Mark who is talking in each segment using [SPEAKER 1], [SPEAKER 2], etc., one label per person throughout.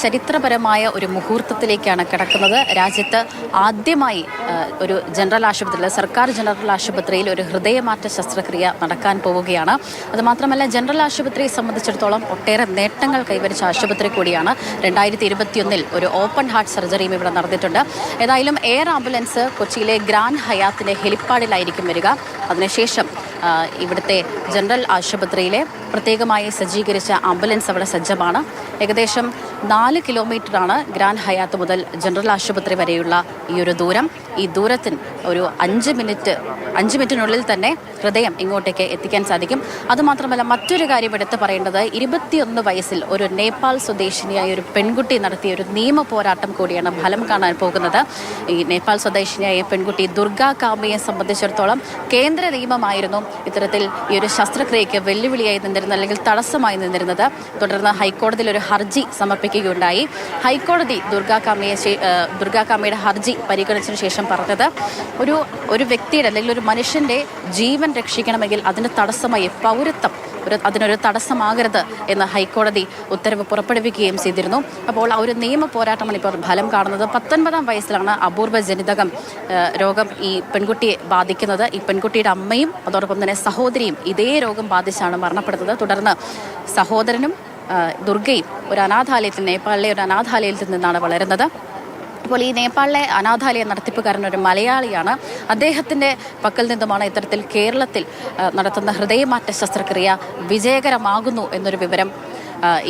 [SPEAKER 1] ചരിത്രപരമായ ഒരു മുഹൂർത്തത്തിലേക്കാണ് കിടക്കുന്നത്. രാജ്യത്ത് ആദ്യമായി ഒരു ജനറൽ ആശുപത്രിയിൽ, സർക്കാർ ജനറൽ ആശുപത്രിയിൽ ഒരു ഹൃദയമാറ്റ ശസ്ത്രക്രിയ നടക്കാൻ പോവുകയാണ്. അതുമാത്രമല്ല, ജനറൽ ആശുപത്രിയെ സംബന്ധിച്ചിടത്തോളം ഒട്ടേറെ നേട്ടങ്ങൾ കൈവരിച്ച ആശുപത്രി കൂടിയാണ്. 2021 ഒരു ഓപ്പൺ ഹാർട്ട് സർജറിയും ഇവിടെ നടന്നിട്ടുണ്ട്. ഏതായാലും എയർ ആംബുലൻസ് കൊച്ചിയിലെ ഗ്രാൻഡ് ഹയാത്തിൻ്റെ ഹെലിപ്പാഡിലായിരിക്കും വരിക. അതിനുശേഷം ഇവിടുത്തെ ജനറൽ ആശുപത്രിയിലെ പ്രത്യേകമായി സജ്ജീകരിച്ച ആംബുലൻസ് അവിടെ സജ്ജമാണ്. ഏകദേശം 4 കിലോമീറ്ററാണ് ഗ്രാൻഡ് ഹയാത്ത് മുതൽ ജനറൽ ആശുപത്രി വരെയുള്ള ഈ ഒരു ദൂരം. ഈ ദൂരത്തിന് ഒരു 5 മിനിറ്റിനുള്ളിൽ തന്നെ ഹൃദയം ഇങ്ങോട്ടേക്ക് എത്തിക്കാൻ സാധിക്കും. അതുമാത്രമല്ല, മറ്റൊരു കാര്യം എടുത്തു പറയേണ്ടത്, 21 വയസ്സിൽ ഒരു നേപ്പാൾ സ്വദേശിനിയായ ഒരു പെൺകുട്ടി നടത്തിയ ഒരു നിയമ പോരാട്ടം കൂടിയാണ് ഫലം കാണാൻ പോകുന്നത്. ഈ നേപ്പാൾ സ്വദേശിനിയായ പെൺകുട്ടി ദുർഗ കാമയെ സംബന്ധിച്ചിടത്തോളം കേന്ദ്ര നിയമമായിരുന്നു ഇത്തരത്തിൽ ഈ ഒരു ശസ്ത്രക്രിയയ്ക്ക് വെല്ലുവിളിയായി നിന്നിരുന്നത്, അല്ലെങ്കിൽ തടസ്സമായി നിന്നിരുന്നത്. തുടർന്ന് ഹൈക്കോടതിയിൽ ഒരു ഹർജി സമർപ്പിക്കുകയുണ്ടായി. ഹൈക്കോടതി ദുർഗ കാമയുടെ ഹർജി പരിഗണിച്ചതിന് ശേഷം പറഞ്ഞത്, ഒരു വ്യക്തിയുടെ അല്ലെങ്കിൽ ഒരു മനുഷ്യന്റെ ജീവൻ രക്ഷിക്കണമെങ്കിൽ അതിന് തടസ്സമായി പൗരത്വം അതിനൊരു തടസ്സമാകരുത് എന്ന് ഹൈക്കോടതി ഉത്തരവ് പുറപ്പെടുവിക്കുകയും ചെയ്തിരുന്നു. അപ്പോൾ ആ ഒരു നിയമ പോരാട്ടമാണ് ഇപ്പോൾ ഫലം കാണുന്നത്. 19 വയസ്സിലാണ് അപൂർവ ജനിതകം രോഗം ഈ പെൺകുട്ടിയെ ബാധിക്കുന്നത്. ഈ പെൺകുട്ടിയുടെ അമ്മയും അതോടൊപ്പം തന്നെ സഹോദരിയും ഇതേ രോഗം ബാധിച്ചാണ് മരണപ്പെടുന്നത്. തുടർന്ന് സഹോദരനും ദുർഗയും നേപ്പാളിലെ ഒരു അനാഥാലയത്തിൽ നിന്നാണ് വളരുന്നത്. അപ്പോൾ ഈ നേപ്പാളിലെ അനാഥാലയ നടത്തിപ്പുകാരൻ ഒരു മലയാളിയാണ്. അദ്ദേഹത്തിൻ്റെ പക്കൽ നിന്നുമാണ് ഇത്തരത്തിൽ കേരളത്തിൽ നടത്തുന്ന ഹൃദയമാറ്റ ശസ്ത്രക്രിയ വിജയകരമാകുന്നു എന്നൊരു വിവരം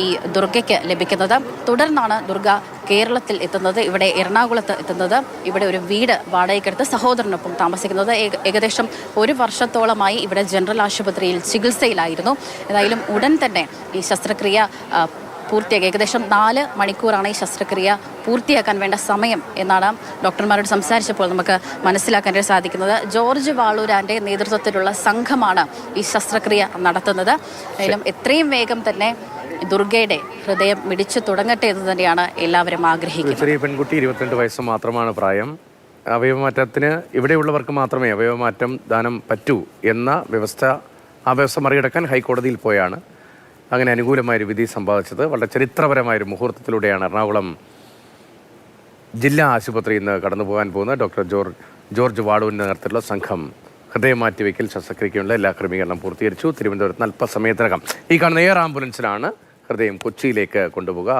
[SPEAKER 1] ഈ ദുർഗയ്ക്ക് ലഭിക്കുന്നത്. തുടർന്നാണ് ദുർഗ കേരളത്തിൽ എത്തുന്നത്, ഇവിടെ എറണാകുളത്ത് എത്തുന്നത്. ഇവിടെ ഒരു വീട് വാടകയ്ക്കെടുത്ത് സഹോദരനൊപ്പം താമസിക്കുന്നത്. ഏകദേശം 1 വർഷത്തോളമായി ഇവിടെ ജനറൽ ആശുപത്രിയിൽ ചികിത്സയിലായിരുന്നു. ഏതായാലും ഉടൻ തന്നെ ഈ ശസ്ത്രക്രിയ പൂർത്തിയാക്കി. ഏകദേശം 4 മണിക്കൂറാണ് ഈ ശസ്ത്രക്രിയ പൂർത്തിയാക്കാൻ വേണ്ട സമയം എന്നാണ് ഡോക്ടർമാരോട് സംസാരിച്ചപ്പോൾ നമുക്ക് മനസ്സിലാക്കാൻ സാധിക്കുന്നത്. ജോർജ് വാളൂരാൻ്റെ നേതൃത്വത്തിലുള്ള സംഘമാണ് ഈ ശസ്ത്രക്രിയ നടത്തുന്നത്. ഏതായാലും എത്രയും വേഗം തന്നെ ദുർഗയുടെ ഹൃദയം മിടിച്ചു തുടങ്ങട്ടെ എന്ന് തന്നെയാണ് എല്ലാവരും ആഗ്രഹിക്കുന്നത്.
[SPEAKER 2] ചെറിയ പെൺകുട്ടി, 22 വയസ്സ് മാത്രമാണ് പ്രായം. അവയവമാറ്റത്തിന് ഇവിടെയുള്ളവർക്ക് മാത്രമേ അവയവമാറ്റം ദാനം പറ്റൂ എന്ന ആ വ്യവസ്ഥ മറികടക്കാൻ ഹൈക്കോടതിയിൽ പോയാണ് അങ്ങനെ അനുകൂലമായൊരു വിധി സമ്പാദിച്ചത്. വളരെ ചരിത്രപരമായൊരു മുഹൂർത്തത്തിലൂടെയാണ് എറണാകുളം ജില്ലാ ആശുപത്രിയിൽ നിന്ന് കടന്നു പോകാൻ പോകുന്ന ഡോക്ടർ ജോർജ് വാളുവിൻ്റെ നേതൃത്വത്തിലുള്ള സംഘം ഹൃദയം മാറ്റിവെക്കൽ ശസ്ത്രക്രിയയ്ക്കുള്ള എല്ലാ ക്രമീകരണം പൂർത്തീകരിച്ചു. തിരുവനന്തപുരത്ത് അല്പസമയത്തിനകം ഈ കാണുന്ന എയർ ആംബുലൻസിലാണ് ഹൃദയം കൊച്ചിയിലേക്ക് കൊണ്ടുപോകുക.